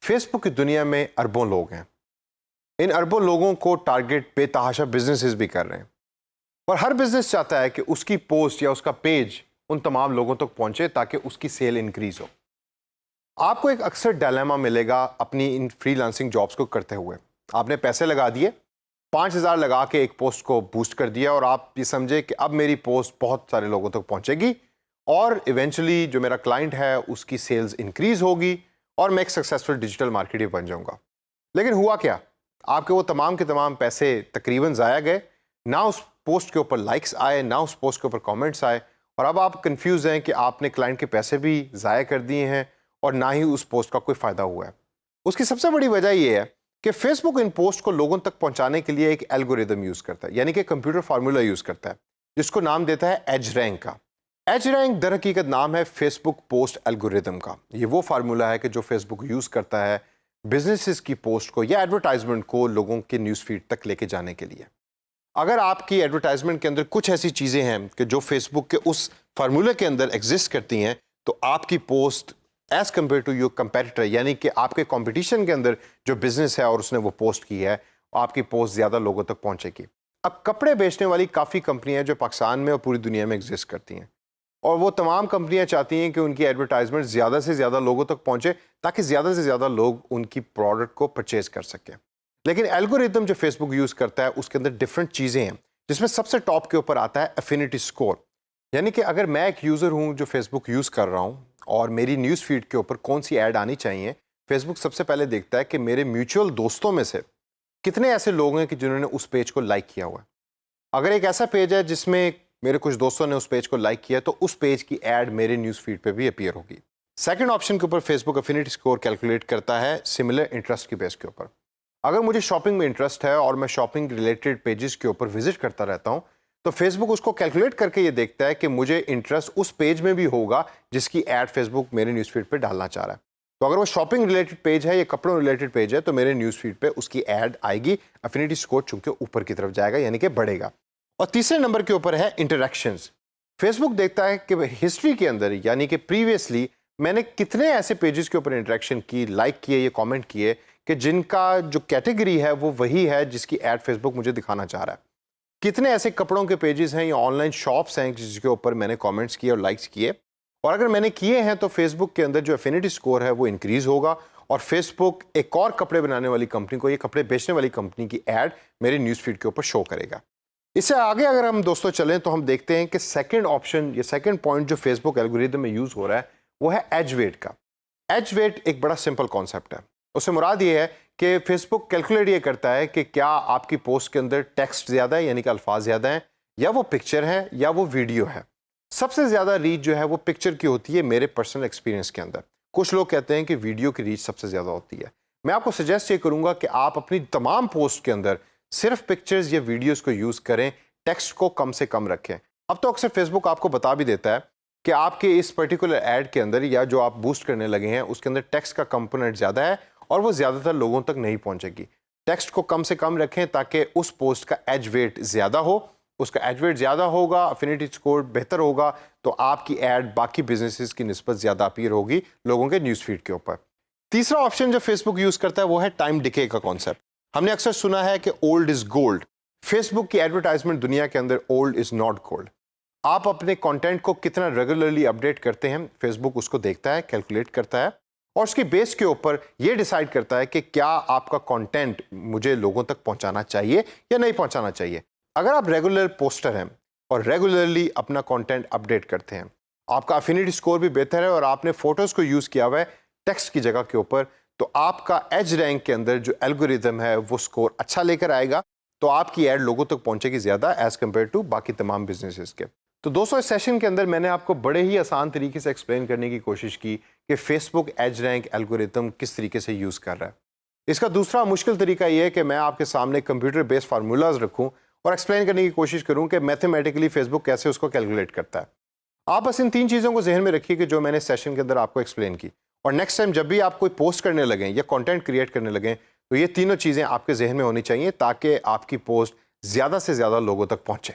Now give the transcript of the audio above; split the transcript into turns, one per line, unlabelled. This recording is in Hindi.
फेसबुक की दुनिया में अरबों लोग हैं। इन अरबों लोगों को टारगेट बेतहाशा बिजनेसेस भी कर रहे हैं, पर हर बिजनेस चाहता है कि उसकी पोस्ट या उसका पेज उन तमाम लोगों तक पहुंचे ताकि उसकी सेल इंक्रीज हो। आपको एक अक्सर डायलेमा मिलेगा अपनी इन फ्रीलांसिंग जॉब्स को करते हुए। आपने पैसे लगा दिए, 5,000 लगा के एक पोस्ट को बूस्ट कर दिया और आप ये समझे कि अब मेरी पोस्ट बहुत सारे लोगों तक पहुंचेगी और इवेंचुअली जो मेरा क्लाइंट है उसकी सेल्स इंक्रीज होगी और मैं एक सक्सेसफुल डिजिटल मार्केटर बन जाऊंगा। लेकिन हुआ क्या? आपके वो तमाम के तमाम पैसे तकरीबन ज़ाया गए। ना उस पोस्ट के ऊपर लाइक्स आए, ना उस पोस्ट के ऊपर कमेंट्स आए, और अब आप कंफ्यूज हैं कि आपने क्लाइंट के पैसे भी ज़ाया कर दिए हैं और ना ही उस पोस्ट का कोई फ़ायदा हुआ है। उसकी सबसे बड़ी वजह यह है कि फेसबुक इन पोस्ट को लोगों तक पहुंचाने के लिए एक एल्गोरिदम यूज़ करता है, यानी कि कंप्यूटर फार्मूला यूज़ करता है, जिसको नाम देता है एज रैंक का। एज रैंक दर हकीकत नाम है फेसबुक पोस्ट एल्गोरिदम का। ये वो फार्मूला है कि जो फेसबुक यूज़ करता है बिजनेसेस की पोस्ट को या एडवर्टाइजमेंट को लोगों के न्यूज़ फीड तक लेके जाने के लिए। अगर आपकी एडवर्टाइजमेंट के अंदर कुछ ऐसी चीज़ें हैं कि जो फेसबुक के उस फार्मूले के अंदर एग्जिस्ट करती हैं, तो आपकी post as compare to your competitor, यानी कि आपके कंपटीशन के अंदर जो बिजनेस है और उसने वो पोस्ट की है, आपकी पोस्ट ज़्यादा लोगों तक पहुंचेगी। अब कपड़े बेचने वाली काफ़ी कंपनियां जो पाकिस्तान में और पूरी दुनिया में एग्जिस्ट करती हैं, और वो तमाम कंपनियां चाहती हैं कि उनकी एडवर्टाइजमेंट ज़्यादा से ज़्यादा लोगों तक पहुंचे ताकि ज़्यादा से ज़्यादा लोग उनकी प्रोडक्ट को परचेज कर सकें। लेकिन एल्गोरिदम जो फेसबुक यूज़ करता है उसके अंदर डिफरेंट चीज़ें हैं, जिसमें सबसे टॉप के ऊपर आता है एफिनिटी स्कोर। यानी कि अगर मैं एक यूज़र हूँ जो फेसबुक यूज़ कर रहा हूँ और मेरी न्यूज़ फीड के ऊपर कौन सी ऐड आनी चाहिए, फेसबुक सबसे पहले देखता है कि मेरे म्यूचुअल दोस्तों में से कितने ऐसे लोग हैं कि जिन्होंने उस पेज को लाइक किया हुआ है। अगर एक ऐसा पेज है जिसमें मेरे कुछ दोस्तों ने उस पेज को लाइक किया, तो उस पेज की ऐड मेरे न्यूज़ फीड पे भी अपीयर होगी। सेकंड ऑप्शन के ऊपर फेसबुक एफिनिटी स्कोर कैलकुलेट करता है सिमिलर इंटरेस्ट की बेस के ऊपर। अगर मुझे शॉपिंग में इंटरेस्ट है और मैं शॉपिंग रिलेटेड पेजेस के ऊपर विजिट करता रहता हूं, तो फेसबुक उसको कैलकुलेट करके ये देखता है कि मुझे इंटरेस्ट उस पेज में भी होगा जिसकी ऐड फेसबुक मेरे न्यूज़ फीड पे डालना चाह रहा है। तो अगर वो शॉपिंग रिलेटेड पेज है या कपड़ों रिलेटेड पेज है, तो मेरे न्यूज़ फीड पे उसकी ऐड आएगी। एफिनिटी स्कोर चूंकि ऊपर की तरफ जाएगा, यानी कि बढ़ेगा। और तीसरे नंबर के ऊपर है इंटरैक्शंस। फेसबुक देखता है कि हिस्ट्री के अंदर, यानी कि प्रीवियसली मैंने कितने ऐसे पेजेस के ऊपर इंटरेक्शन की, लाइक किए या कमेंट किए कि जिनका जो कैटेगरी है वो वही है जिसकी ऐड फेसबुक मुझे दिखाना चाह रहा है। कितने ऐसे कपड़ों के पेजेस हैं या ऑनलाइन शॉप्स हैं जिसके ऊपर मैंने कमेंट्स किए और लाइक्स किए, और अगर मैंने किए हैं तो फेसबुक के अंदर जो एफिनिटी स्कोर है वो इंक्रीज होगा और फेसबुक एक और कपड़े बनाने वाली कंपनी को, ये कपड़े बेचने वाली कंपनी की ऐड मेरे न्यूज़ फीड के ऊपर शो करेगा। इससे आगे अगर हम दोस्तों चलें तो हम देखते हैं कि सेकंड ऑप्शन या सेकंड पॉइंट जो फेसबुक एल्गोरिदम में यूज़ हो रहा है वो है एज वेट का। एज वेट एक बड़ा सिंपल कॉन्सेप्ट है। उससे मुराद ये है कि फेसबुक कैलकुलेट ये करता है कि क्या आपकी पोस्ट के अंदर टेक्स्ट ज़्यादा है, यानी कि अल्फाज ज़्यादा हैं, या वो पिक्चर है या वो वीडियो है। सबसे ज़्यादा रीच जो है वो पिक्चर की होती है मेरे पर्सनल एक्सपीरियंस के अंदर। कुछ लोग कहते हैं कि वीडियो की रीच सबसे ज़्यादा होती है। मैं आपको सजेस्ट ये करूँगा कि आप अपनी तमाम पोस्ट के अंदर सिर्फ पिक्चर्स या वीडियोस को यूज़ करें, टेक्स्ट को कम से कम रखें। अब तो अक्सर फेसबुक आपको बता भी देता है कि आपके इस पर्टिकुलर ऐड के अंदर या जो आप बूस्ट करने लगे हैं उसके अंदर टेक्स्ट का कंपोनेंट ज़्यादा है और वो ज़्यादातर लोगों तक नहीं पहुंचेगी। टेक्स्ट को कम से कम रखें ताकि उस पोस्ट का एज वेट ज़्यादा हो। उसका एज वेट ज़्यादा होगा, एफिनिटी स्कोर बेहतर होगा, तो आपकी ऐड बाकी बिजनेसेस की निस्बत ज़्यादा अपीयर होगी लोगों के न्यूज़ फीड के ऊपर। तीसरा ऑप्शन जो फेसबुक यूज़ करता है वो है टाइम डिके का कॉन्सेप्ट। हमने अक्सर सुना है कि ओल्ड इज़ गोल्ड। फेसबुक की एडवर्टाइजमेंट दुनिया के अंदर ओल्ड इज़ नॉट गोल्ड। आप अपने कंटेंट को कितना रेगुलरली अपडेट करते हैं, फेसबुक उसको देखता है, कैलकुलेट करता है और उसकी बेस के ऊपर ये डिसाइड करता है कि क्या आपका कंटेंट मुझे लोगों तक पहुंचाना चाहिए या नहीं पहुंचाना चाहिए। अगर आप रेगुलर पोस्टर हैं और रेगुलरली अपना कंटेंट अपडेट करते हैं, आपका एफिनिटी स्कोर भी बेहतर है और आपने फोटोज़ को यूज़ किया हुआ है टेक्स्ट की जगह के ऊपर, तो आपका एज रैंक के अंदर जो एल्गोरिदम है वो स्कोर अच्छा लेकर आएगा, तो आपकी ऐड लोगों तक पहुंचेगी ज़्यादा एज़ कम्पेयर टू बाकी तमाम बिजनेसेस के। तो दोस्तों, इस सेशन के अंदर मैंने आपको बड़े ही आसान तरीके से एक्सप्लेन करने की कोशिश की कि फेसबुक एज रैंक एल्गोरिदम किस तरीके से यूज़ कर रहा है। इसका दूसरा मुश्किल तरीका यह है कि मैं आपके सामने कंप्यूटर बेस्ड फार्मूलाज रखूं और एक्सप्लेन करने की कोशिश करूं कि मैथमेटिकली फेसबुक कैसे उसको कैलकुलेट करता है। आप बस इन तीन चीज़ों को जहन में रखिए कि जो मैंने सेशन के अंदर आपको एक्सप्लेन की, और नेक्स्ट टाइम जब भी आप कोई पोस्ट करने लगें या कंटेंट क्रिएट करने लगें, तो ये तीनों चीज़ें आपके जहन में होनी चाहिए ताकि आपकी पोस्ट ज़्यादा से ज़्यादा लोगों तक पहुँचे।